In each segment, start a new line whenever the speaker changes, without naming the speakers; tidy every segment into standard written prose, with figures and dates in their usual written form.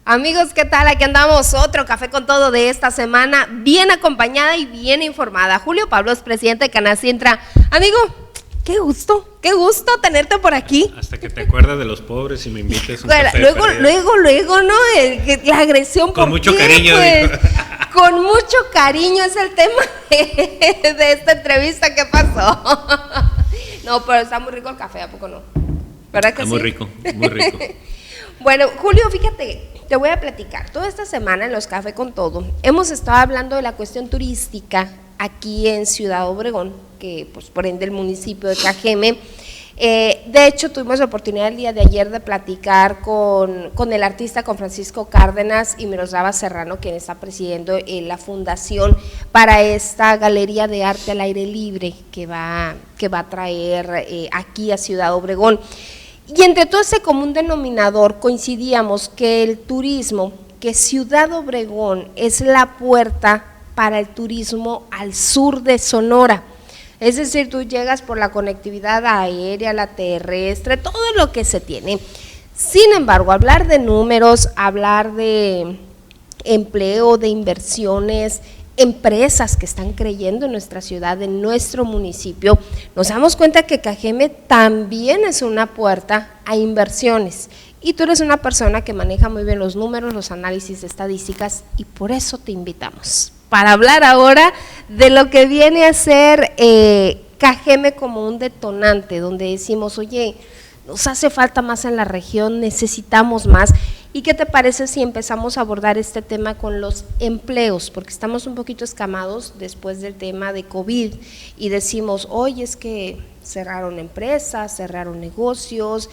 Amigos, ¿qué tal? Aquí andamos, otro Café con Todo de esta semana, bien acompañada y bien informada. Julio Pablo es presidente de Canacintra. Amigo, qué gusto tenerte por aquí.
Hasta que te acuerdas de los pobres y me invites un café.
Luego, ¿no? La agresión
con mucho cariño.
Pues, con mucho cariño es el tema de esta entrevista. ¿Qué pasó? No, pero está muy rico el café, ¿a poco no? ¿Verdad que
está
sí?
Muy rico, muy rico.
Bueno, Julio, fíjate, te voy a platicar. Toda esta semana en los Café con Todo hemos estado hablando de la cuestión turística aquí en Ciudad Obregón, que pues por ende el municipio de Cajeme. De hecho, tuvimos la oportunidad el día de ayer de platicar con el artista, con Francisco Cárdenas y Miroslava Serrano, quien está presidiendo la fundación para esta galería de arte al aire libre que va a traer aquí a Ciudad Obregón. Y entre todo ese común denominador coincidíamos que el turismo, que Ciudad Obregón es la puerta para el turismo al sur de Sonora. Es decir, tú llegas por la conectividad aérea, la terrestre, todo lo que se tiene. Sin embargo, hablar de números, hablar de empleo, de inversiones, empresas que están creyendo en nuestra ciudad, en nuestro municipio, nos damos cuenta que Cajeme también es una puerta a inversiones. Y tú eres una persona que maneja muy bien los números, los análisis de estadísticas, y por eso te invitamos para hablar ahora de lo que viene a ser Cajeme como un detonante, donde decimos, oye, nos hace falta más en la región, necesitamos más. ¿Y qué te parece si empezamos a abordar este tema con los empleos? Porque estamos un poquito escamados después del tema de COVID y decimos, oye, es que cerraron empresas, cerraron negocios,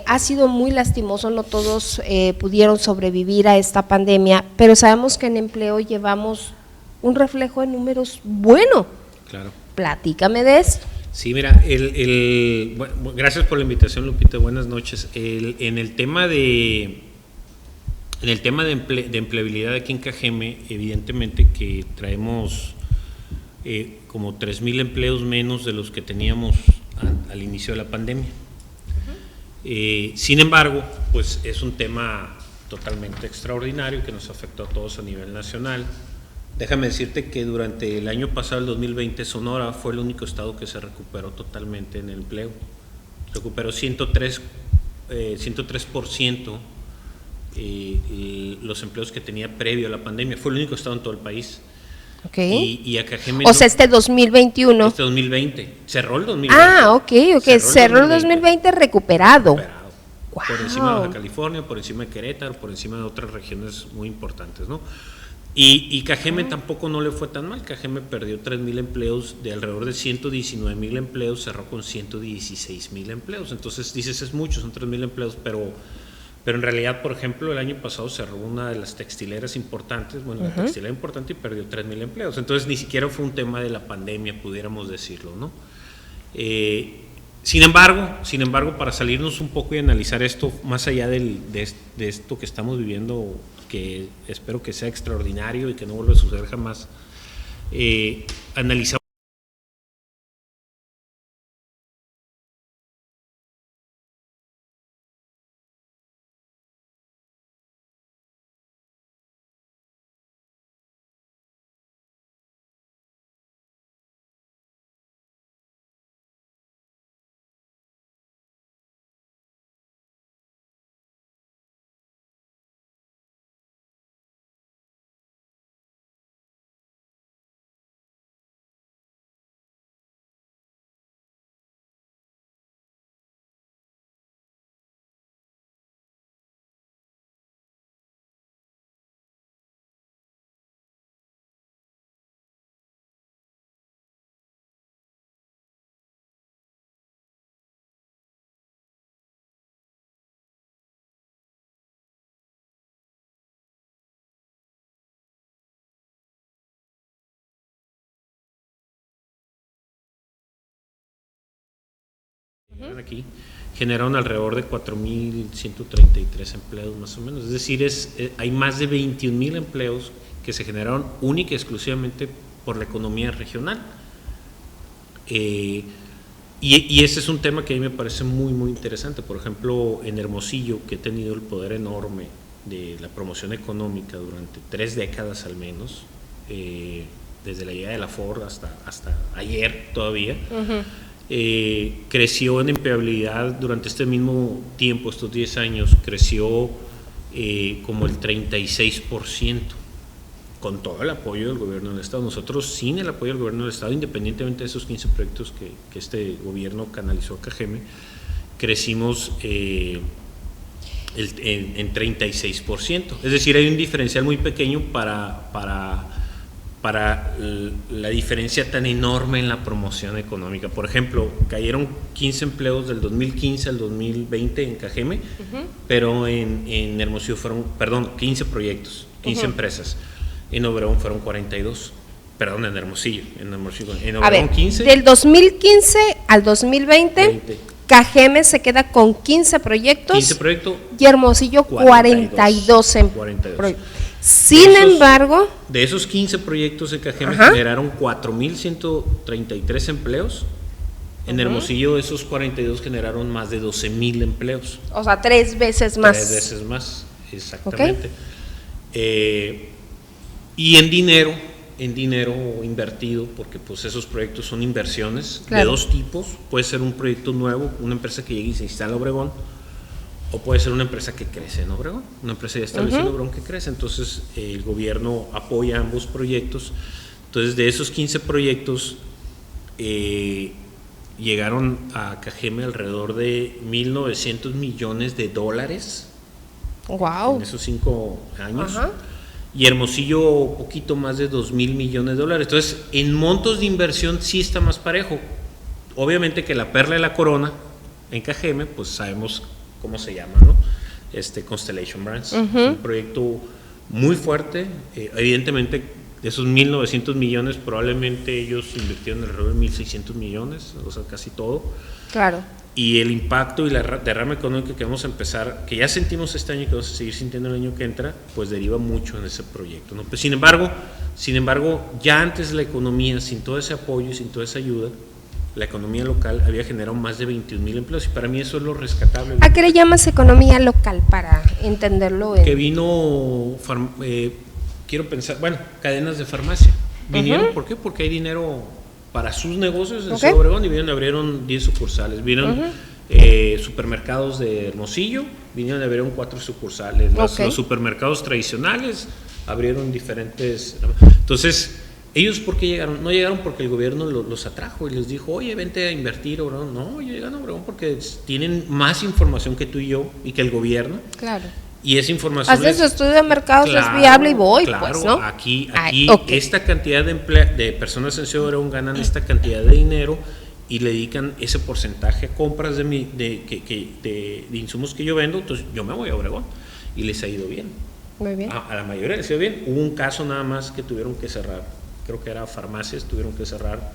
ha sido muy lastimoso, no todos pudieron sobrevivir a esta pandemia, pero sabemos que en empleo llevamos un reflejo de números bueno.
Claro.
Platícame de eso.
Sí, mira, bueno, gracias por la invitación, Lupita, buenas noches. En el tema de empleabilidad aquí en Cajeme, evidentemente que traemos como 3,000 empleos menos de los que teníamos al inicio de la pandemia. Sin embargo, pues es un tema totalmente extraordinario que nos afectó a todos a nivel nacional. Déjame decirte que durante el año pasado, el 2020, Sonora fue el único estado que se recuperó totalmente en el empleo. Recuperó 103% los empleos que tenía previo a la pandemia. Fue el único estado en todo el país.
Okay.
Y a Cajeme
o sea, este 2021.
Este 2020. Cerró el 2020.
Ah, ok. Cerró el 2020 recuperado.
Wow. Por encima de Baja California, por encima de Querétaro, por encima de otras regiones muy importantes, ¿no? Y Cajeme tampoco no le fue tan mal. Cajeme perdió 3,000 empleos, de alrededor de 119,000 empleos, cerró con 116,000 empleos. Entonces dices, es mucho, son 3,000 empleos, pero Pero en realidad, por ejemplo, el año pasado cerró una de las textileras importantes, la textilera importante, y perdió 3,000 empleos. Entonces ni siquiera fue un tema de la pandemia, pudiéramos decirlo, ¿no? Sin embargo, para salirnos un poco y analizar esto, más allá de esto que estamos viviendo, que espero que sea extraordinario y que no vuelva a suceder jamás, analizamos aquí, generaron alrededor de 4,133 empleos más o menos, es decir, hay más de 21,000 empleos que se generaron única y exclusivamente por la economía regional. Y ese es un tema que a mí me parece muy, muy interesante. Por ejemplo, en Hermosillo, que he tenido el poder enorme de la promoción económica durante 3 décadas al menos, desde la llegada de la Ford hasta ayer todavía, creció en empleabilidad durante este mismo tiempo, estos 10 años, creció como el 36%, con todo el apoyo del gobierno del Estado. Nosotros, sin el apoyo del gobierno del Estado, independientemente de esos 15 proyectos que este gobierno canalizó a CAGEME, crecimos en 36%. Es decir, hay un diferencial muy pequeño para la diferencia tan enorme en la promoción económica. Por ejemplo, cayeron 15 empleos del 2015 al 2020 en CAGEME, pero en Hermosillo fueron, 15 proyectos, 15 empresas. En Obregón fueron 42. Perdón, en Hermosillo. En Obregón
a ver,
15.
Del 2015 al 2020, CAGEME se queda con 15 proyectos.
15 proyectos.
Y Hermosillo 42 proyectos. Sin embargo,
de esos 15 proyectos en CAGEME generaron 4,133 empleos. En Hermosillo esos 42 generaron más de 12,000 empleos.
O sea, 3 veces más.
3 veces más, exactamente. Y en dinero invertido, porque pues esos proyectos son inversiones de dos tipos. Puede ser un proyecto nuevo, una empresa que llegue y se instala en Obregón, o puede ser una empresa que crece en Obregón, una empresa ya establecida en Obregón que crece. Entonces el gobierno apoya ambos proyectos. Entonces de esos 15 proyectos llegaron a CAGEME alrededor de $1,900 millones.
Wow.
En esos 5 años. Y Hermosillo poquito más de $2,000 millones. Entonces en montos de inversión sí está más parejo. Obviamente que la perla de la corona en CAGEME, pues sabemos cómo se llama, ¿no? Constellation Brands, un proyecto muy fuerte. Evidentemente de esos 1,900 millones probablemente ellos invirtieron alrededor de 1,600 millones, o sea, casi todo. Claro. Y el impacto y la derrama económica que vamos a empezar, que ya sentimos este año y que vamos a seguir sintiendo el año que entra, pues deriva mucho en ese proyecto, ¿no? Pues sin embargo, ya antes la economía, sin todo ese apoyo y sin toda esa ayuda, la economía local había generado más de 21,000 empleos, y para mí eso es lo rescatable.
¿A qué le llamas economía local para entenderlo?
Que vino, quiero pensar, cadenas de farmacia. Vinieron, ¿por qué? Porque hay dinero para sus negocios en Ciudad Obregón, y vinieron, abrieron 10 sucursales. Vinieron supermercados de Hermosillo, vinieron, abrieron 4 sucursales. Los supermercados tradicionales abrieron diferentes. Entonces, ¿ellos por qué llegaron? No llegaron porque el gobierno los atrajo y les dijo, oye, vente a invertir, Obregón. No, ellos llegan a Obregón porque tienen más información que tú y yo y que el gobierno. Claro. Y esa información
haces estudio de mercados, es viable y voy, pues, ¿no?
Aquí esta cantidad de personas en Ciudad Obregón ganan esta cantidad de dinero, y le dedican ese porcentaje a compras de insumos que yo vendo, entonces yo me voy a Obregón y les ha ido bien.
Muy bien.
A la mayoría les ha ido bien. Hubo un caso nada más que tuvieron que cerrar, creo que era farmacias, tuvieron que cerrar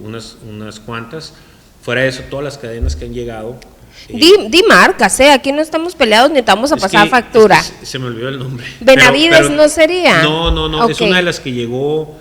unas cuantas. Fuera de eso, todas las cadenas que han llegado.
Di marcas, aquí no estamos peleados ni te vamos a pasar factura.
Se me olvidó el nombre.
Benavides pero, ¿no sería?
No, okay. Es una de las que llegó,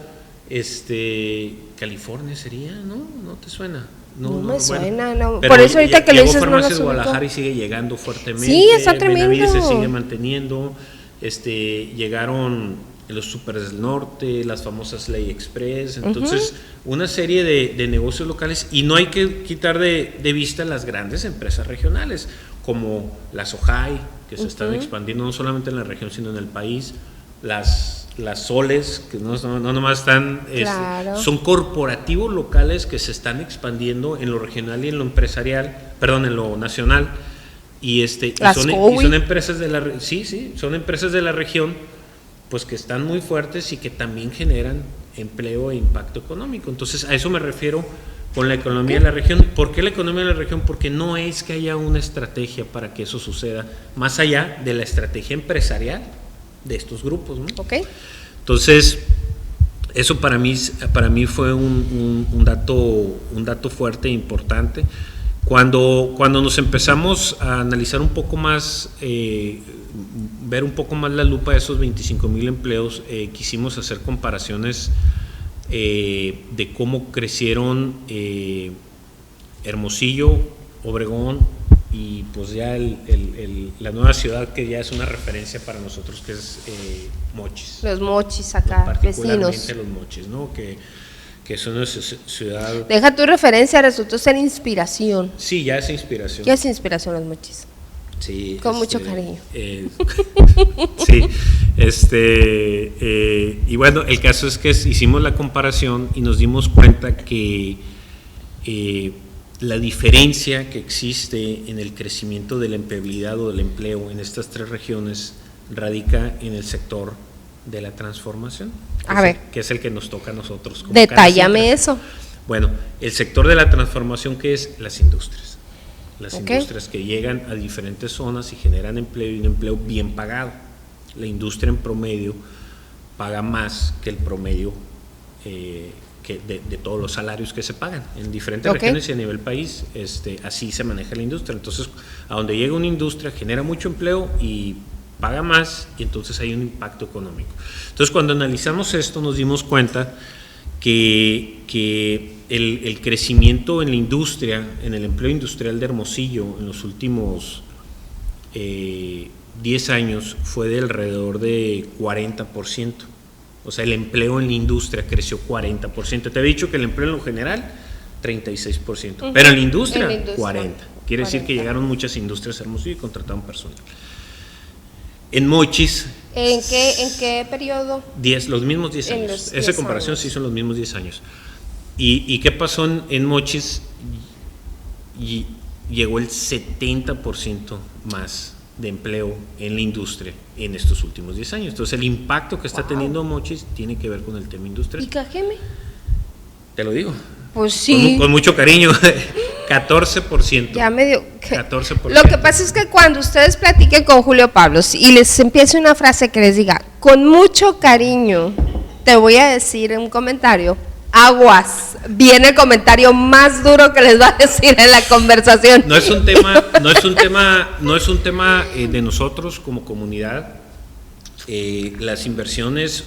California sería, ¿no? ¿No te suena?
No me suena, no. Por eso ahorita que lo dices
Farmacias Guadalajara y sigue llegando fuertemente.
Sí, está tremendo.
Benavides se sigue manteniendo. Llegaron los Super del Norte, las famosas Ley Express, entonces una serie de negocios locales, y no hay que quitar de vista las grandes empresas regionales, como las OJAI, que se están expandiendo no solamente en la región, sino en el país, las Soles, que no nomás están,
claro.
Son corporativos locales que se están expandiendo en lo regional y en lo empresarial, en lo nacional, y son empresas de son empresas de la región, pues que están muy fuertes y que también generan empleo e impacto económico. Entonces a eso me refiero con la economía de la región. ¿Por qué la economía de la región? Porque no es que haya una estrategia para que eso suceda, más allá de la estrategia empresarial de estos grupos, ¿no?
Okay.
Entonces eso para mí fue un dato fuerte e importante. Cuando nos empezamos a analizar un poco más, ver un poco más la lupa de esos 25,000 empleos, quisimos hacer comparaciones de cómo crecieron Hermosillo, Obregón y pues ya la nueva ciudad que ya es una referencia para nosotros, que es Mochis.
Los Mochis acá,
particularmente
vecinos.
Los Mochis, ¿no? Que es una ciudad...
Deja tu referencia, resultó ser inspiración.
Sí, ya es inspiración.
Ya es inspiración Los Mochis.
Sí.
Con mucho cariño.
Sí. Y bueno, el caso es que hicimos la comparación y nos dimos cuenta que la diferencia que existe en el crecimiento de la empleabilidad o del empleo en estas tres regiones radica en el sector de la transformación, que es el que nos toca a nosotros.
Detállame eso.
Bueno, el sector de la transformación, que es las industrias. Las industrias que llegan a diferentes zonas y generan empleo, y un empleo bien pagado. La industria en promedio paga más que el promedio de todos los salarios que se pagan en diferentes regiones y a nivel país. Así se maneja la industria. Entonces, a donde llega una industria, genera mucho empleo y paga más, y entonces hay un impacto económico. Entonces, cuando analizamos esto, nos dimos cuenta que el crecimiento en la industria, en el empleo industrial de Hermosillo en los últimos 10 años fue de alrededor de 40%. O sea, el empleo en la industria creció 40%. Te había dicho que el empleo en lo general, 36%. Pero en la industria, 40%. Quiere decir que llegaron muchas industrias a Hermosillo y contrataron personal. En Mochis.
¿En qué periodo?
Los mismos 10 años. Esa comparación se hizo en los mismos 10 años. ¿Y qué pasó en Mochis? Y llegó el 70% más de empleo en la industria en estos últimos 10 años. Entonces, el impacto que está teniendo Mochis tiene que ver con el tema industrial.
¿Y Cajeme?
Te lo digo.
Pues sí.
Con mucho cariño. 14%.
Ya me dio.
14%.
Lo que pasa es que cuando ustedes platiquen con Julio Pablos y les empiece una frase que les diga, con mucho cariño, te voy a decir en un comentario, aguas, viene el comentario más duro que les va a decir en la conversación.
No es un tema de nosotros como comunidad. Las inversiones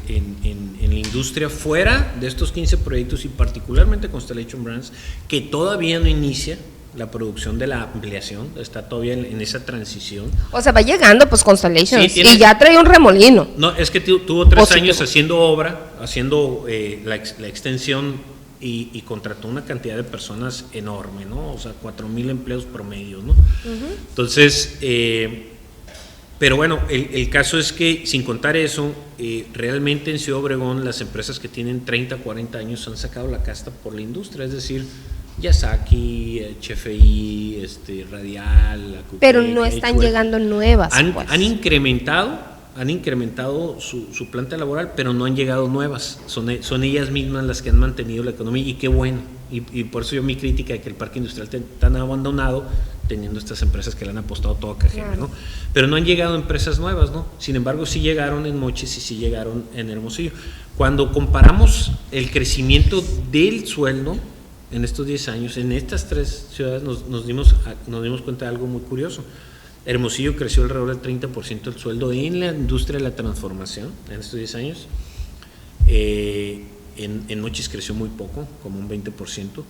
en la industria fuera de estos 15 proyectos, y particularmente Constellation Brands, que todavía no inicia la producción de la ampliación, está todavía en esa transición.
O sea, va llegando pues Constellation,
sí,
y ya trae un remolino.
No, es que tuvo 3 años haciendo obra, haciendo la extensión, y contrató una cantidad de personas enorme, ¿no? O sea, 4,000 empleos promedio, ¿no? Entonces, pero bueno, el caso es que, sin contar eso, realmente en Ciudad Obregón las empresas que tienen 30, 40 años han sacado la casta por la industria, es decir, Yasaki, HFI, Radial, Acupec,
pero no están llegando nuevas.
Han incrementado han incrementado su planta laboral, pero no han llegado nuevas, son ellas mismas las que han mantenido la economía, y qué bueno, y por eso yo mi crítica de que el parque industrial tan abandonado, teniendo estas empresas que le han apostado todo a Cajeme, claro, ¿no? Pero no han llegado empresas nuevas, ¿no? Sin embargo, sí llegaron en Mochis y sí llegaron en Hermosillo. Cuando comparamos el crecimiento del sueldo en estos 10 años, en estas 3 ciudades nos dimos cuenta de algo muy curioso. Hermosillo creció alrededor del 30% el sueldo en la industria de la transformación en estos 10 años. En Mochis creció muy poco, como un 20%.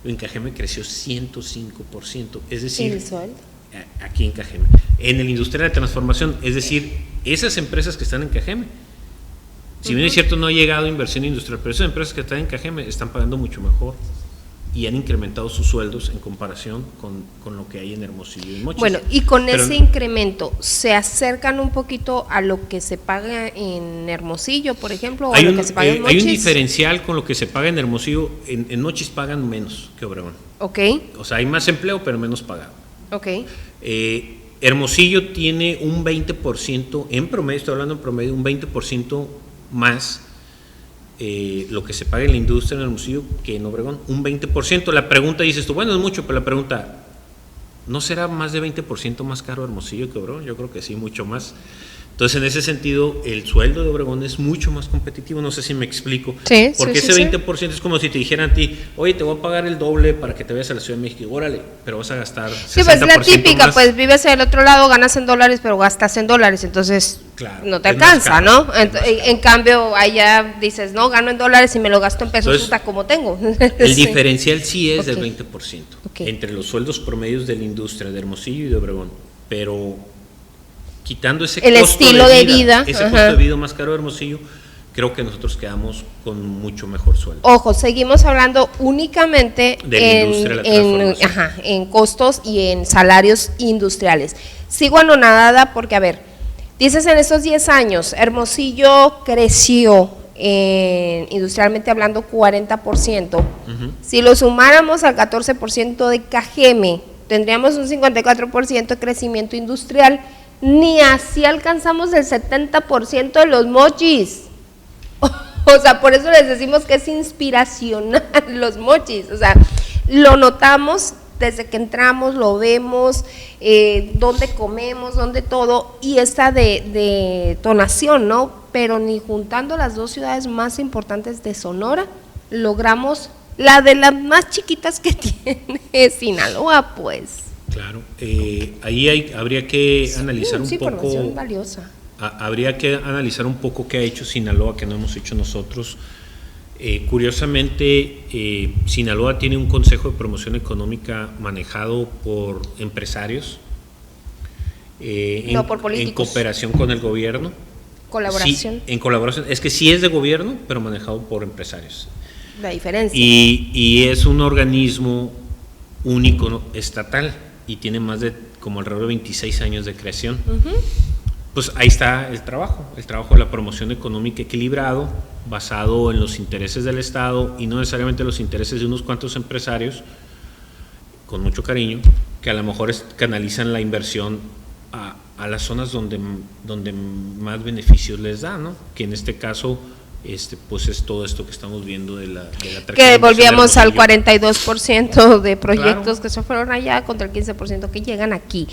En Cajeme creció 105%. Es decir,
¿el sueldo?
Aquí en Cajeme. En la industria de la transformación, es decir, esas empresas que están en Cajeme, si bien es cierto no ha llegado inversión industrial, pero esas empresas que están en Cajeme están pagando mucho mejor y han incrementado sus sueldos en comparación con lo que hay en Hermosillo y Mochis.
Bueno, y con ese incremento, ¿se acercan un poquito a lo que se paga en Hermosillo, por ejemplo, o a lo que se paga en Mochis?
Hay un diferencial con lo que se paga en Hermosillo. En Mochis pagan menos que Obregón.
Ok.
O sea, hay más empleo, pero menos pagado.
Ok.
Hermosillo tiene un 20%, en promedio, estoy hablando en promedio, un 20% más lo que se paga en la industria en Hermosillo que en Obregón, un 20%. La pregunta, dices tú, bueno, es mucho, pero la pregunta, ¿no será más de 20% más caro Hermosillo que Obregón? Yo creo que sí, mucho más. Entonces, en ese sentido, el sueldo de Obregón es mucho más competitivo, no sé si me explico.
Sí,
porque ese 20% es como si te dijeran a ti, oye, te voy a pagar el doble para que te vayas a la Ciudad de México, órale, pero vas a gastar 60%
Sí, pues la típica,
más.
pues vives del otro lado, ganas en dólares, pero gastas en dólares, entonces
claro,
no te alcanza, ¿no? En cambio, allá dices, no, gano en dólares y me lo gasto en pesos, entonces, puta, como tengo.
El diferencial sí es del 20%,
Okay.
entre los sueldos promedios de la industria de Hermosillo y de Obregón, pero quitando ese
el
costo
estilo de vida,
ese costo de vida más caro de Hermosillo, creo que nosotros quedamos con mucho mejor sueldo.
Ojo, seguimos hablando únicamente
de la industria de la transformación.
En costos y en salarios industriales. Sigo anonadada porque, a ver, dices en estos 10 años, Hermosillo creció industrialmente hablando 40%. Si lo sumáramos al 14% de Cajeme, tendríamos un 54% de crecimiento industrial. Ni así alcanzamos el 70% de los Mochis. O sea, por eso les decimos que es inspiracional los Mochis. O sea, lo notamos desde que entramos, lo vemos, dónde comemos, dónde todo, y esta de tonación, ¿no? Pero ni juntando las dos ciudades más importantes de Sonora, logramos la de las más chiquitas que tiene Sinaloa, pues.
Claro, ahí habría que analizar un poco.
Información valiosa.
Habría que analizar un poco qué ha hecho Sinaloa que no hemos hecho nosotros. Curiosamente, Sinaloa tiene un consejo de promoción económica manejado por empresarios,
no por políticos.
en cooperación con el gobierno.
Colaboración.
Sí, en colaboración, es que sí es de gobierno, pero manejado por empresarios.
La diferencia.
Y es un organismo único estatal y tiene más de como alrededor de 26 años de creación. Pues ahí está el trabajo de la promoción económica equilibrado, basado en los intereses del Estado y no necesariamente los intereses de unos cuantos empresarios, con mucho cariño, que a lo mejor canalizan la inversión a las zonas donde más beneficios les da, ¿no? Que en este caso pues es todo esto que estamos viendo de la
que volvíamos al 42% de proyectos, claro, que se fueron allá contra el 15% que llegan aquí.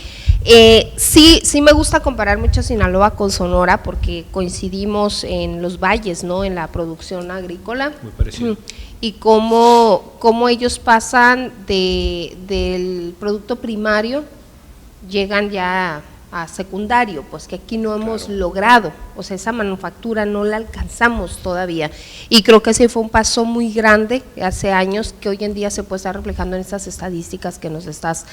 Sí me gusta comparar mucho Sinaloa con Sonora porque coincidimos en los valles, ¿no? En la producción agrícola.
Muy parecido.
Y cómo ellos pasan del producto primario, llegan ya a secundario, pues que aquí no hemos logrado, o sea, esa manufactura no la alcanzamos todavía, y creo que ese fue un paso muy grande hace años que hoy en día se puede estar reflejando en estas estadísticas que nos estás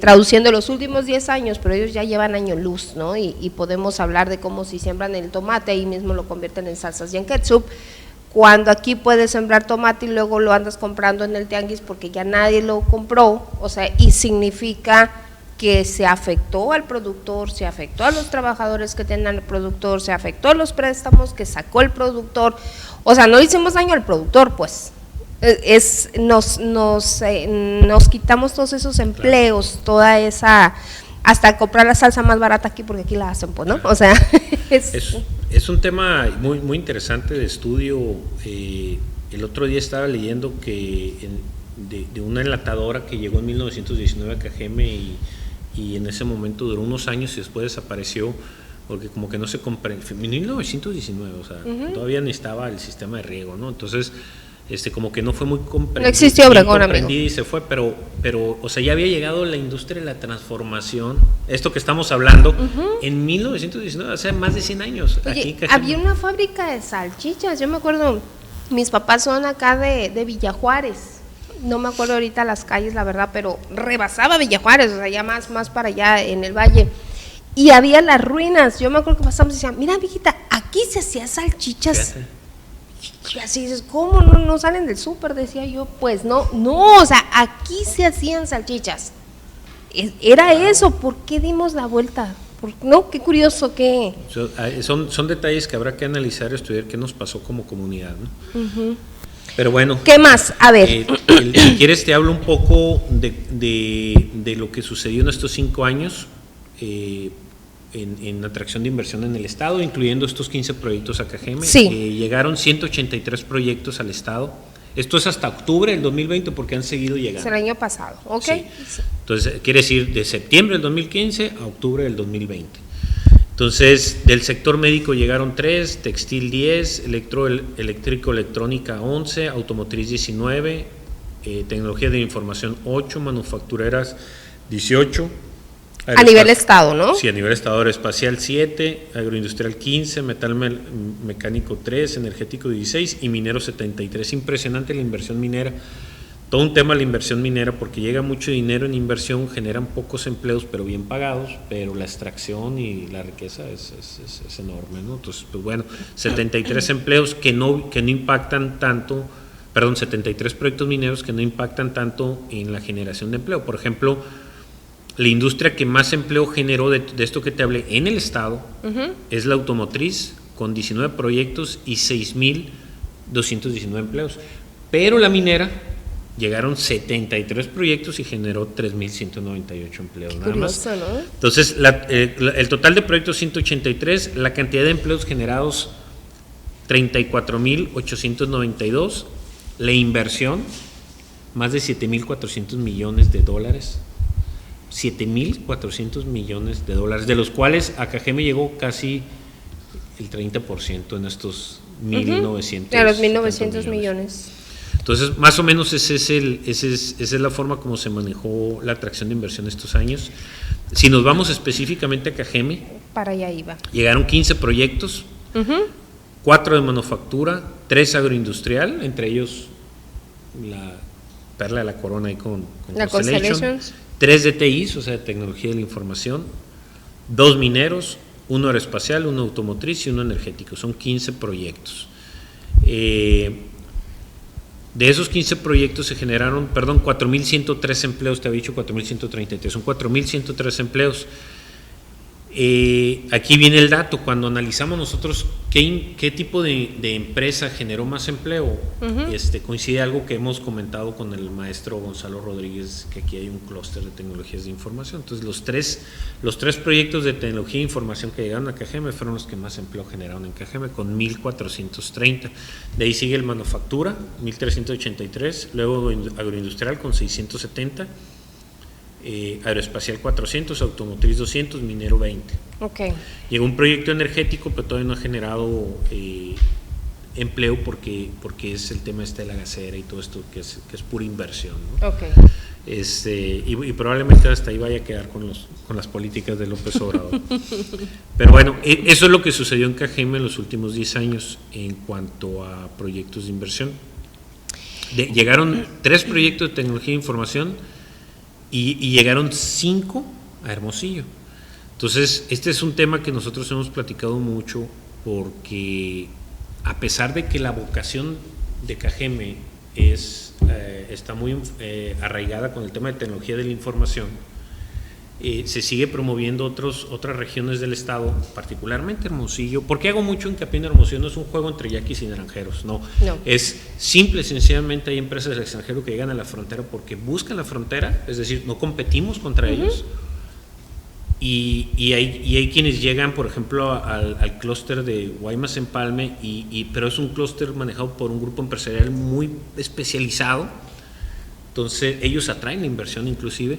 traduciendo en los últimos 10 años, pero ellos ya llevan año luz, ¿no? Y podemos hablar de cómo si siembran el tomate, ahí mismo lo convierten en salsas y en ketchup, cuando aquí puedes sembrar tomate y luego lo andas comprando en el tianguis porque ya nadie lo compró, o sea, y significa que se afectó al productor, se afectó a los trabajadores que tenían el productor, se afectó a los préstamos que sacó el productor, o sea, no hicimos daño al productor, pues, nos quitamos todos esos empleos, toda esa hasta comprar la salsa más barata aquí, porque aquí la hacen, pues, ¿no? O sea,
es un tema muy, muy interesante de estudio. El otro día estaba leyendo que de una enlatadora que llegó en 1919 a Cajeme y en ese momento duró unos años y después desapareció porque como que no se comprende. En 1919, o sea, todavía ni estaba el sistema de riego, ¿no? Entonces, como que no fue muy comprendido.
No existió Obregón, amigo.
Y se fue, pero, o sea, ya había llegado la industria de la transformación, esto que estamos hablando, en 1919, o sea, más de 100 años.
Oye,
aquí
había una fábrica de salchichas, yo me acuerdo, mis papás son acá de Villajuárez, no me acuerdo ahorita las calles, la verdad, pero rebasaba Villajuárez, o sea, ya más para allá en el valle. Y había las ruinas, yo me acuerdo que pasamos y decían, mira, viejita, aquí se hacía salchichas. Y así dices, ¿cómo no salen del súper? Decía yo, pues no, o sea, aquí se hacían salchichas. Era eso, ¿por qué dimos la vuelta? No, qué curioso, qué.
Son detalles que habrá que analizar, estudiar qué nos pasó como comunidad, ¿no? Pero bueno.
¿Qué más? A ver.
Si quieres te hablo un poco de lo que sucedió en estos 5 años. En atracción de inversión en el Estado, incluyendo estos 15 proyectos a Cajeme.
Sí.
Llegaron 183 proyectos al Estado. Esto es hasta octubre del 2020 porque han seguido llegando.
Es el año pasado, ¿ok?
Sí. Entonces, quiere decir de septiembre del 2015 a octubre del 2020. Entonces, del sector médico llegaron 3, textil 10, eléctrico, electrónica 11, automotriz 19, tecnología de información 8, manufactureras 18.
A nivel estado, ¿no?
Sí, a nivel estado, aeroespacial 7, agroindustrial 15, metal mecánico 3, energético 16 y minero 73. Impresionante la inversión minera. Todo un tema la inversión minera porque llega mucho dinero en inversión, generan pocos empleos pero bien pagados, pero la extracción y la riqueza es enorme, ¿no? Entonces, pues bueno, 73 empleos que no impactan tanto, 73 proyectos mineros que no impactan tanto en la generación de empleo. Por ejemplo, la industria que más empleo generó de esto que te hablé en el Estado es la automotriz, con 19 proyectos y 6,219 empleos. Pero la minera, llegaron 73 proyectos y generó 3,198 empleos. Qué nada curioso, más. ¿No? Entonces, el total de proyectos 183, la cantidad de empleos generados 34,892, la inversión más de 7,400 millones de dólares. 7,400 millones de dólares, de los cuales a Cajeme llegó casi el 30% en estos 1,900.
De los 1,900 millones.
Entonces, más o menos esa es la forma como se manejó la atracción de inversión estos años. Si nos vamos específicamente a Cajeme,
para allá iba.
Llegaron 15 proyectos, 4 de manufactura, 3 agroindustrial, entre ellos la perla de la corona ahí con
la Constellations.
3 de TIs, o sea, de tecnología de la información, 2 mineros, 1 aeroespacial, 1 automotriz y 1 energético. Son 15 proyectos. De esos 15 proyectos se generaron, 4,103 empleos, te había dicho 4,133, son 4,103 empleos. Aquí viene el dato, cuando analizamos nosotros qué tipo de empresa generó más empleo, coincide algo que hemos comentado con el maestro Gonzalo Rodríguez, que aquí hay un clúster de tecnologías de información. Entonces los tres proyectos de tecnología e información que llegaron a Cajeme fueron los que más empleo generaron en Cajeme, con 1,430. De ahí sigue el manufactura, 1,383, luego agroindustrial con 670, aeroespacial 400, automotriz 200, minero 20.
Okay.
Llegó un proyecto energético, pero todavía no ha generado empleo porque es el tema de la gasera y todo esto que es pura inversión, ¿no?
Okay.
Y probablemente hasta ahí vaya a quedar con las políticas de López Obrador. Pero bueno, eso es lo que sucedió en Cajeme en los últimos 10 años en cuanto a proyectos de inversión. Llegaron 3 proyectos de tecnología de información y llegaron 5 a Hermosillo. Entonces, este es un tema que nosotros hemos platicado mucho porque a pesar de que la vocación de Cajeme está muy arraigada con el tema de tecnología de la información, se sigue promoviendo otras regiones del estado, particularmente Hermosillo. ¿Por qué hago mucho hincapié en Hermosillo? No es un juego entre yaquis y naranjeros, no. Es simple, sencillamente hay empresas del extranjero que llegan a la frontera porque buscan la frontera, es decir, no competimos contra ellos, Y hay quienes llegan, por ejemplo, al clúster de Guaymas Empalme, pero es un clúster manejado por un grupo empresarial muy especializado, entonces ellos atraen la inversión inclusive.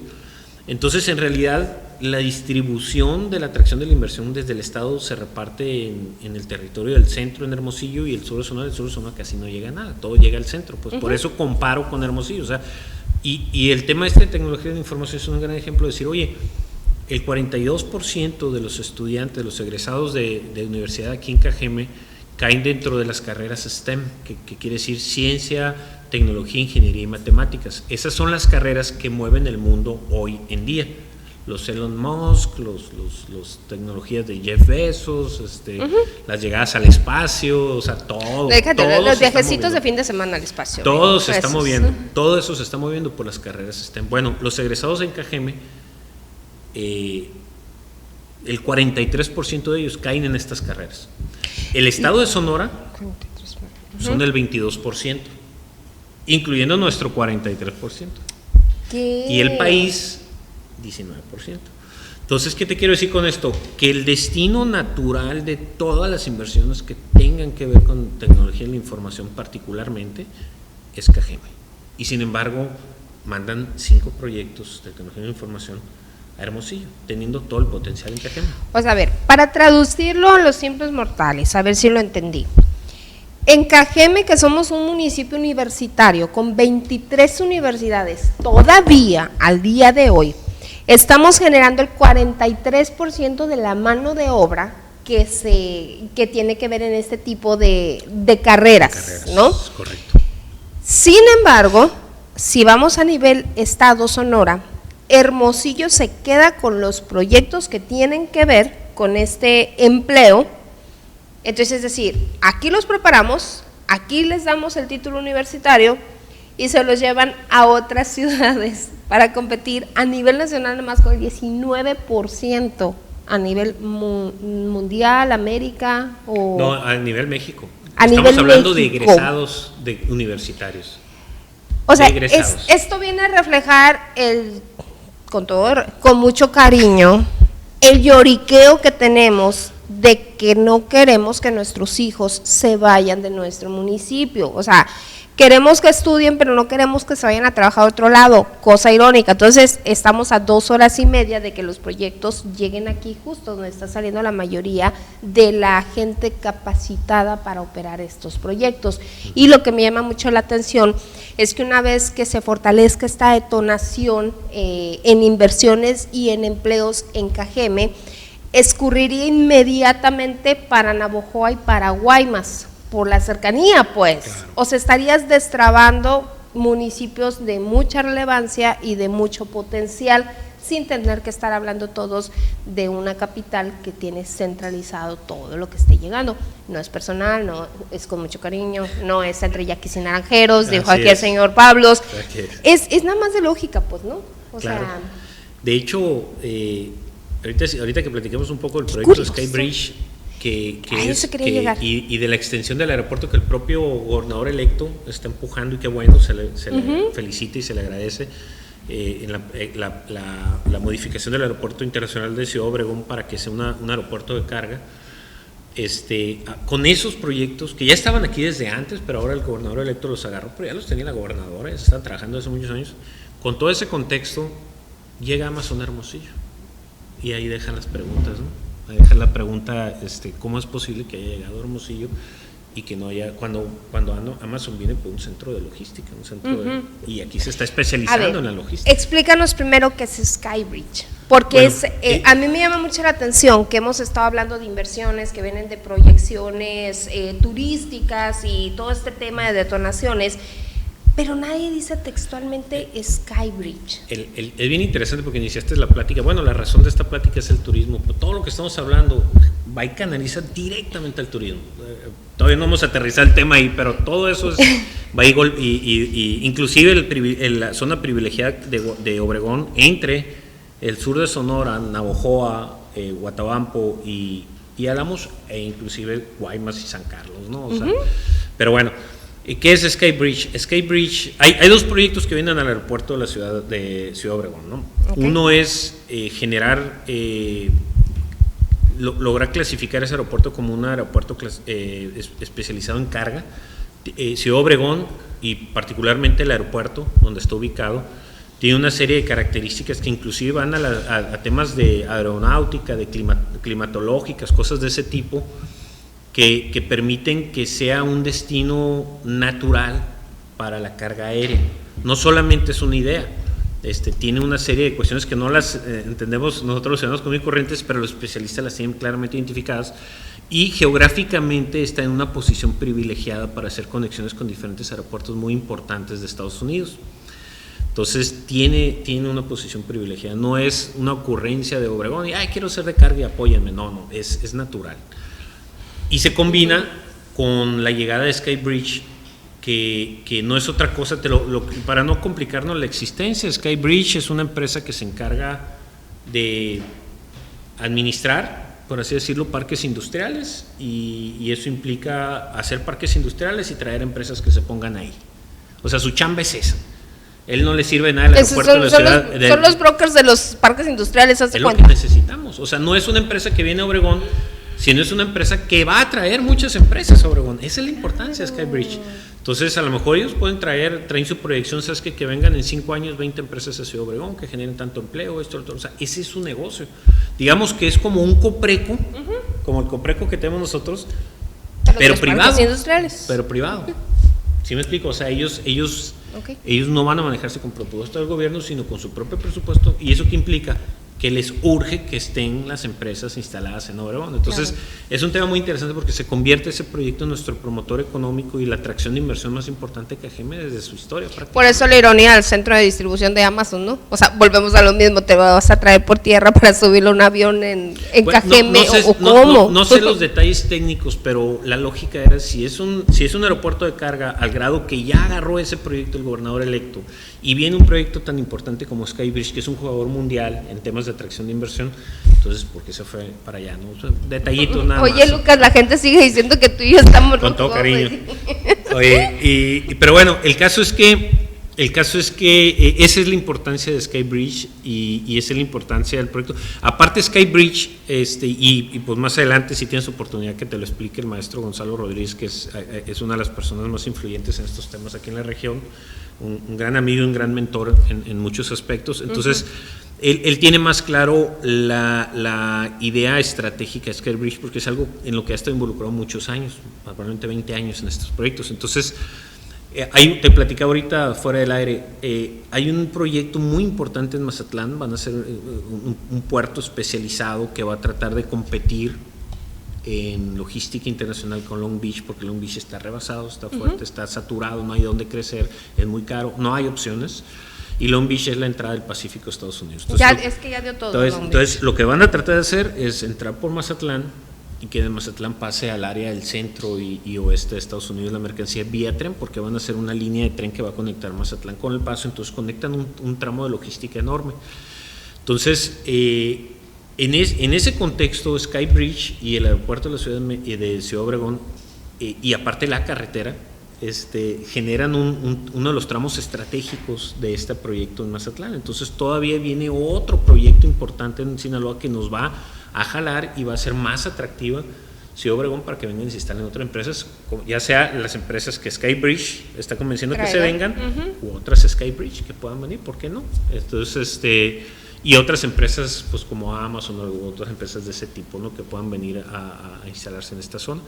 Entonces, en realidad, la distribución de la atracción de la inversión desde el Estado se reparte en el territorio del centro, en Hermosillo, y el sur de Sonora casi no llega a nada, todo llega al centro, pues por eso comparo con Hermosillo, o sea, y el tema de tecnología de la información es un gran ejemplo de decir, oye, el 42% de los estudiantes, de los egresados de universidad aquí en Cajeme, caen dentro de las carreras STEM, que quiere decir ciencia, tecnología, ingeniería y matemáticas. Esas son las carreras que mueven el mundo hoy en día. Los Elon Musk, los tecnologías de Jeff Bezos, las llegadas al espacio, o sea, todo.
Los viajecitos de fin de semana al espacio.
Todo se está moviendo, todo eso se está moviendo por las carreras STEM. Bueno, los egresados en Cajeme, el 43% de ellos caen en estas carreras. El estado de Sonora son el 22%, incluyendo nuestro 43%.
¿Qué?
Y el país, 19%. Entonces, ¿qué te quiero decir con esto? Que el destino natural de todas las inversiones que tengan que ver con tecnología de la información particularmente es Cajeme. Y sin embargo, mandan 5 proyectos de tecnología de la información a Hermosillo, teniendo todo el potencial en Cajeme.
O sea, a ver, para traducirlo a los simples mortales, a ver si lo entendí. En Cajeme, que somos un municipio universitario con 23 universidades, todavía al día de hoy, estamos generando el 43% de la mano de obra que tiene que ver en este tipo de carreras, ¿no?
Correcto.
Sin embargo, si vamos a nivel estado Sonora, Hermosillo se queda con los proyectos que tienen que ver con este empleo. Entonces, es decir, aquí los preparamos, aquí les damos el título universitario y se los llevan a otras ciudades para competir a nivel nacional, nomás con el 19%, a nivel mundial, América o…
No, a nivel México.
Estamos
hablando de egresados de universitarios.
O sea, esto viene a reflejar con mucho cariño, el lloriqueo que tenemos de que no queremos que nuestros hijos se vayan de nuestro municipio. O sea, queremos que estudien, pero no queremos que se vayan a trabajar a otro lado, cosa irónica. Entonces, estamos a 2 horas y media de que los proyectos lleguen aquí, justo donde está saliendo la mayoría de la gente capacitada para operar estos proyectos. Y lo que me llama mucho la atención es que una vez que se fortalezca esta detonación en inversiones y en empleos en Cajeme, escurriría inmediatamente para Navojoa y para Guaymas, por la cercanía, pues. Claro. O sea, estarías destrabando municipios de mucha relevancia y de mucho potencial, sin tener que estar hablando todos de una capital que tiene centralizado todo lo que esté llegando. No es personal, no es con mucho cariño, no es entre yaquis y naranjeros, dijo aquí el señor Pablos. Es nada más de lógica, pues, ¿no?
O sea, de hecho, ahorita que platiquemos un poco del proyecto Skybridge, y de la extensión del aeropuerto que el propio gobernador electo está empujando, y qué bueno, se le felicita y se le agradece, en la modificación del aeropuerto internacional de Ciudad Obregón para que sea un aeropuerto de carga. Con esos proyectos que ya estaban aquí desde antes, pero ahora el gobernador electo los agarró, pero ya los tenía la gobernadora, ya se están trabajando hace muchos años. Con todo ese contexto, llega Amazon a Hermosillo, y ahí dejan las preguntas, ¿no? Ahí dejan la pregunta, ¿cómo es posible que haya llegado a Hermosillo y que no haya, cuando Amazon viene por un centro de logística, y aquí se está especializando en la logística?
Explícanos primero qué es Skybridge, porque a mí me llama mucho la atención que hemos estado hablando de inversiones que vienen de proyecciones turísticas y todo este tema de detonaciones, pero nadie dice textualmente Skybridge.
Es bien interesante porque iniciaste la plática. Bueno, la razón de esta plática es el turismo, pero todo lo que estamos hablando va y canaliza directamente al turismo. Todavía no vamos a aterrizar el tema ahí, pero todo eso va y inclusive la zona privilegiada de Obregón, entre el sur de Sonora, Navojoa, Guatabampo y Álamos, e inclusive Guaymas y San Carlos, ¿no? O sea, pero bueno, ¿Qué es SkyBridge? SkyBridge, hay dos proyectos que vienen al aeropuerto de la ciudad de Ciudad Obregón, ¿no? Okay. Uno es generar, lograr clasificar ese aeropuerto como un aeropuerto especializado en carga. Ciudad Obregón, y particularmente el aeropuerto donde está ubicado, tiene una serie de características que inclusive van a temas de aeronáutica, de climatológicas, cosas de ese tipo, que permiten que sea un destino natural para la carga aérea. No solamente es una idea, tiene una serie de cuestiones que no las entendemos nosotros los ciudadanos comunes y corrientes, pero los especialistas las tienen claramente identificadas, y geográficamente está en una posición privilegiada para hacer conexiones con diferentes aeropuertos muy importantes de Estados Unidos. Entonces tiene una posición privilegiada, no es una ocurrencia de Obregón y quiero ser de carga y apóyenme, no, es natural. Y se combina con la llegada de SkyBridge, que no es otra cosa, para no complicarnos la existencia. SkyBridge es una empresa que se encarga de administrar, por así decirlo, parques industriales, y eso implica hacer parques industriales y traer empresas que se pongan ahí. O sea, su chamba es esa. Él no le sirve nada al aeropuerto de la ciudad.
Son los brokers de los parques industriales, ¿hace cuánto?
Es lo que necesitamos. O sea, no es una empresa que viene a Obregón, sino es una empresa que va a traer muchas empresas a Obregón. Esa es la importancia de SkyBridge. Entonces, a lo mejor ellos traen su proyección, ¿sabes qué? Que vengan en 5 años 20 empresas a Ciudad Obregón, que generen tanto empleo, esto. O sea, ese es su negocio. Digamos que es como un Copreco, como el Copreco que tenemos nosotros, pero privado.
Industriales.
Pero privado. ¿Sí me explico? O sea, ellos no van a manejarse con presupuesto del gobierno, sino con su propio presupuesto, y eso que implica que les urge que estén las empresas instaladas en Obregón. Entonces, es un tema muy interesante porque se convierte ese proyecto en nuestro promotor económico y la atracción de inversión más importante que Ajeme desde su historia.
Por eso la ironía del centro de distribución de Amazon, ¿no? O sea, volvemos a lo mismo, te vas a traer por tierra para subirlo a un avión en Cajeme, o cómo.
No sé los detalles técnicos, pero la lógica era, si es un aeropuerto de carga al grado que ya agarró ese proyecto el gobernador electo, y viene un proyecto tan importante como SkyBridge, que es un jugador mundial en temas de atracción de inversión, entonces, ¿por qué se fue para allá? ¿No? O sea, detallitos nada más.
Oye, Lucas, la gente sigue diciendo que tú y yo estamos
con todo cariño. Oye, pero bueno, el caso es que esa es la importancia de SkyBridge, y esa es la importancia del proyecto. Aparte, SkyBridge, y pues más adelante, si tienes oportunidad que te lo explique el maestro Gonzalo Rodríguez, que es una de las personas más influyentes en estos temas aquí en la región, un gran amigo y un gran mentor en muchos aspectos. Entonces, él tiene más claro la idea estratégica de SkyBridge, porque es algo en lo que ha estado involucrado muchos años, probablemente 20 años en estos proyectos. Entonces, te platicaba ahorita fuera del aire, hay un proyecto muy importante en Mazatlán. Van a ser un puerto especializado que va a tratar de competir en logística internacional con Long Beach, porque Long Beach está rebasado, está fuerte, está saturado, no hay dónde crecer, es muy caro, no hay opciones, y Long Beach es la entrada del Pacífico a Estados Unidos. Entonces,
es que ya dio todo.
Entonces, lo que van a tratar de hacer es entrar por Mazatlán, y que de Mazatlán pase al área del centro y oeste de Estados Unidos la mercancía vía tren, porque van a hacer una línea de tren que va a conectar Mazatlán con El Paso. Entonces conectan un tramo de logística enorme. Entonces, en ese contexto, SkyBridge y el aeropuerto de la Ciudad Obregón, y aparte la carretera, generan uno de los tramos estratégicos de este proyecto en Mazatlán. Entonces todavía viene otro proyecto importante en Sinaloa que nos va a jalar y va a ser más atractiva Ciudad Obregón para que vengan y se instalen otras empresas, ya sea las empresas que SkyBridge está convenciendo que se vengan, u otras SkyBridge que puedan venir, ¿por qué no? Entonces, y otras empresas pues como Amazon o otras empresas de ese tipo, ¿no? Que puedan venir a instalarse en esta zona.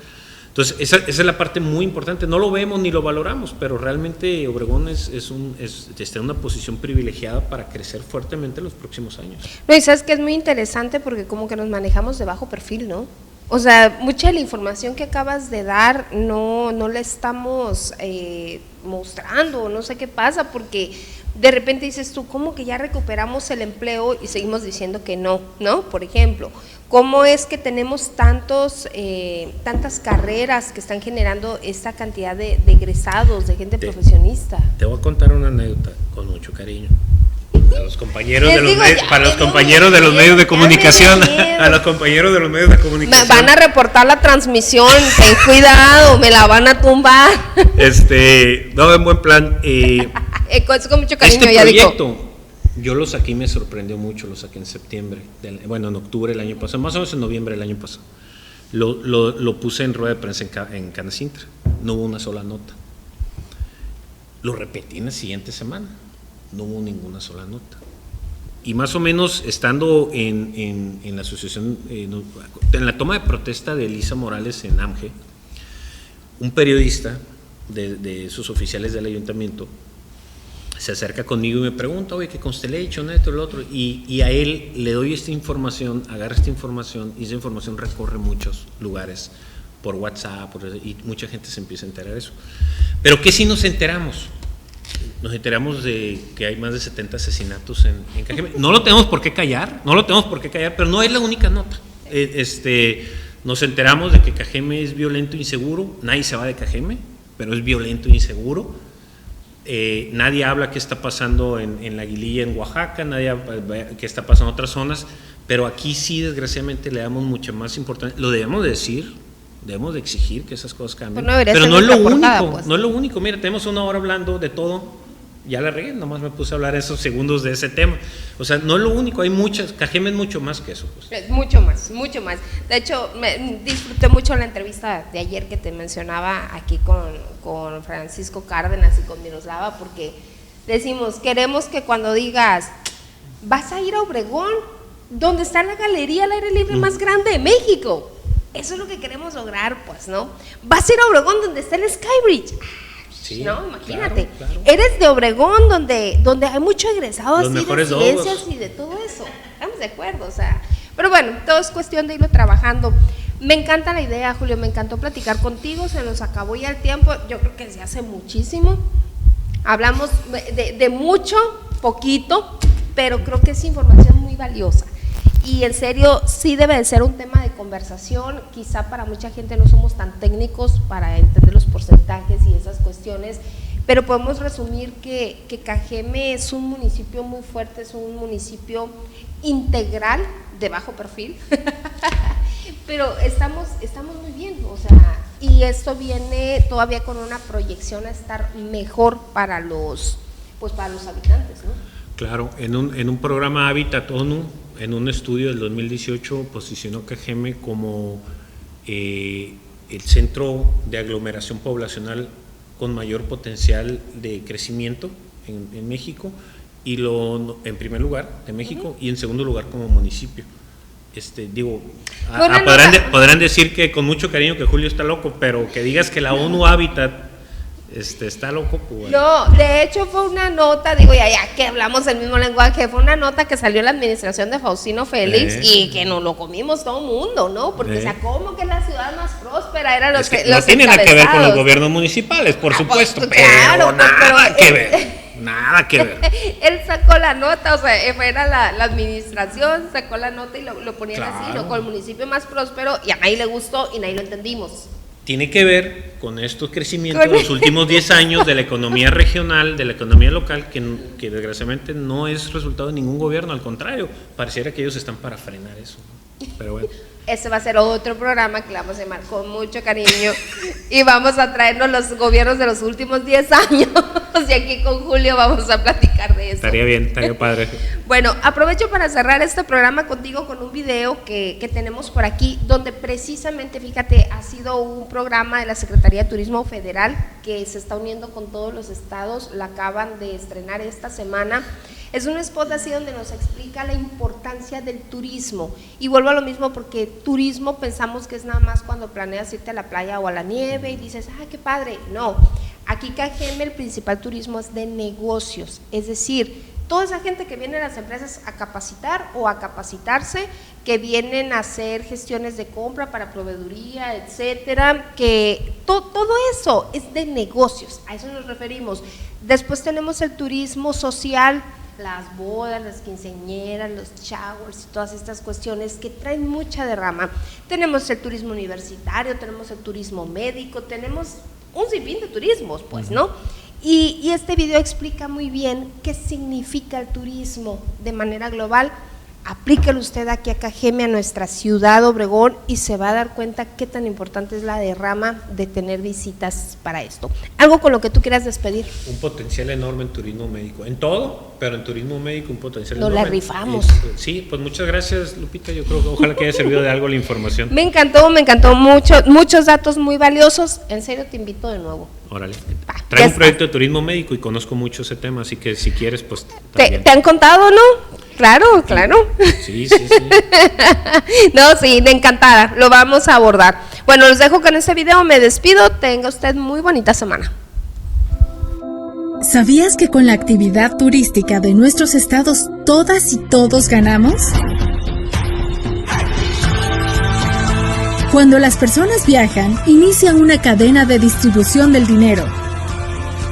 Entonces, esa es la parte muy importante. No lo vemos ni lo valoramos, pero realmente Obregón está en una posición privilegiada para crecer fuertemente en los próximos años.
No, y sabes que es muy interesante porque como que nos manejamos de bajo perfil, ¿no? O sea, mucha de la información que acabas de dar no la estamos mostrando, no sé qué pasa, porque de repente dices tú, ¿cómo que ya recuperamos el empleo y seguimos diciendo que no? Por ejemplo, ¿cómo es que tenemos tantas carreras que están generando esta cantidad de egresados, de gente profesionista?
Te voy a contar una anécdota con mucho cariño. A los compañeros de los medios, para los compañeros de los medios de comunicación, a los compañeros de los medios de comunicación.
Me van a reportar la transmisión, ten cuidado, me la van a tumbar.
No, en buen plan.
Es con mucho cariño,
Este
ya
proyecto,
digo.
yo lo saqué y me sorprendió mucho, lo saqué en septiembre, en octubre del año pasado, más o menos en noviembre del año pasado. Lo puse en rueda de prensa en Canacintra, no hubo una sola nota. Lo repetí en la siguiente semana, no hubo ninguna sola nota. Y más o menos estando en la asociación, en la toma de protesta de Elisa Morales en AMGE, un periodista de esos oficiales del ayuntamiento se acerca conmigo y me pregunta, oye, ¿qué Constellation, esto, lo otro? Y a él le doy esta información, agarra esta información, y esa información recorre muchos lugares por WhatsApp, y mucha gente se empieza a enterar de eso. Pero ¿qué sí nos enteramos? Nos enteramos de que hay más de 70 asesinatos en Cajeme. No lo tenemos por qué callar, pero no es la única nota. Nos enteramos de que Cajeme es violento e inseguro, nadie se va de Cajeme, pero es violento e inseguro. Nadie habla qué está pasando en La Aguililla, en Oaxaca, nadie habla qué está pasando en otras zonas, pero aquí sí, desgraciadamente, le damos mucha más importancia. Lo debemos de decir, debemos de exigir que esas cosas cambien, pero no es lo único, pues. No es lo único. Mira, tenemos una hora hablando de todo, ya la regué, nomás me puse a hablar esos segundos de ese tema. O sea, no es lo único, hay muchas, Cajeme es mucho más que eso, pues.
Es mucho más, mucho más. De hecho, disfruté mucho la entrevista de ayer que te mencionaba aquí con Francisco Cárdenas y con Miroslava, porque decimos, queremos que cuando digas, vas a ir a Obregón, donde está la galería al aire libre más grande de México. Eso es lo que queremos lograr, pues, ¿no? Vas a ir a Obregón, donde está el Skybridge. Sí, no, imagínate. Claro. Eres de Obregón, donde hay mucho egresado así de ciencias y de todo eso. Estamos de acuerdo, o sea. Pero bueno, todo es cuestión de irlo trabajando. Me encanta la idea, Julio, me encantó platicar contigo, se nos acabó ya el tiempo, yo creo que desde hace muchísimo. Hablamos de mucho, poquito, pero creo que es información muy valiosa. Y en serio, sí debe de ser un tema de conversación. Quizá para mucha gente no somos tan técnicos para entender los porcentajes y esas cuestiones, pero podemos resumir que Cajeme es un municipio muy fuerte, es un municipio integral de bajo perfil, pero estamos muy bien, o sea, y esto viene todavía con una proyección a estar mejor para los habitantes, ¿no?
Claro, en un programa Hábitat ONU, en un estudio del 2018, posicionó Cajeme como el centro de aglomeración poblacional con mayor potencial de crecimiento en México, y en primer lugar de México, y en segundo lugar como municipio. Podrán decir que con mucho cariño que Julio está loco, pero que digas que la ONU Hábitat está loco, pues.
No, de hecho fue una nota, digo, ya que hablamos el mismo lenguaje, fue una nota que salió en la administración de Faustino Félix y que nos lo comimos todo el mundo, ¿no? Porque o sea, ¿cómo que la ciudad más próspera era los que
no tiene nada que ver con los gobiernos municipales, por supuesto,
pues,
pero
claro,
nada que ver. Nada que ver.
Él sacó la nota, o sea, era la administración, sacó la nota y lo ponían así, ¿no? Con el municipio más próspero, y a nadie le gustó y nadie lo entendimos.
Tiene que ver con estos crecimientos de los últimos 10 años de la economía regional, de la economía local, que desgraciadamente no es resultado de ningún gobierno, al contrario, pareciera que ellos están para frenar eso. Pero bueno.
Ese va a ser otro programa que le vamos a llamar con mucho cariño y vamos a traernos los gobiernos de los últimos 10 años y aquí con Julio vamos a platicar de eso.
Estaría bien, estaría padre.
Bueno, aprovecho para cerrar este programa contigo con un video que tenemos por aquí, donde precisamente, fíjate, ha sido un programa de la Secretaría de Turismo Federal que se está uniendo con todos los estados, la acaban de estrenar esta semana. Es un spot así donde nos explica la importancia del turismo, y vuelvo a lo mismo porque turismo pensamos que es nada más cuando planeas irte a la playa o a la nieve y dices, ¡ah, qué padre! No, aquí Cajeme el principal turismo es de negocios, es decir, toda esa gente que viene a las empresas a capacitar o a capacitarse, que vienen a hacer gestiones de compra para proveeduría, etcétera, que todo eso es de negocios, a eso nos referimos. Después tenemos el turismo social, las bodas, las quinceañeras, los showers y todas estas cuestiones que traen mucha derrama. Tenemos el turismo universitario, tenemos el turismo médico, tenemos un sinfín de turismos, pues, ¿no? Y este video explica muy bien qué significa el turismo de manera global. Aplíquelo usted aquí a Cajeme, a nuestra ciudad Obregón, y se va a dar cuenta qué tan importante es la derrama de tener visitas para esto. ¿Algo con lo que tú quieras despedir?
Un potencial enorme en turismo médico, en todo, pero en turismo médico un potencial enorme.
Nos la rifamos.
Sí, pues muchas gracias, Lupita, yo creo que ojalá que haya servido de algo la información.
Me encantó muchos datos muy valiosos, en serio te invito de nuevo.
Órale, traigo un proyecto de turismo médico y conozco mucho ese tema, así que si quieres, pues
¿Te han contado, no? Claro.
Sí.
No, sí, encantada, lo vamos a abordar. Bueno, los dejo con este video, me despido, tenga usted muy bonita semana.
¿Sabías que con la actividad turística de nuestros estados todas y todos ganamos? Cuando las personas viajan, inicia una cadena de distribución del dinero.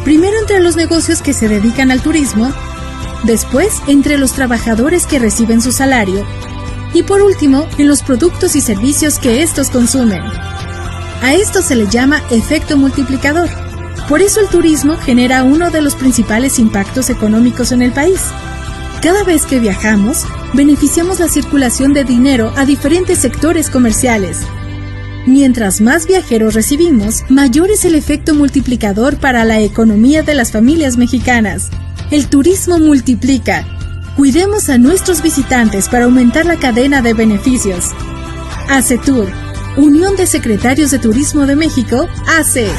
Primero entre los negocios que se dedican al turismo, después entre los trabajadores que reciben su salario y por último en los productos y servicios que estos consumen. A esto se le llama efecto multiplicador. Por eso el turismo genera uno de los principales impactos económicos en el país. Cada vez que viajamos, beneficiamos la circulación de dinero a diferentes sectores comerciales. Mientras más viajeros recibimos, mayor es el efecto multiplicador para la economía de las familias mexicanas. El turismo multiplica. Cuidemos a nuestros visitantes para aumentar la cadena de beneficios. ACETUR, Unión de Secretarios de Turismo de México, hace.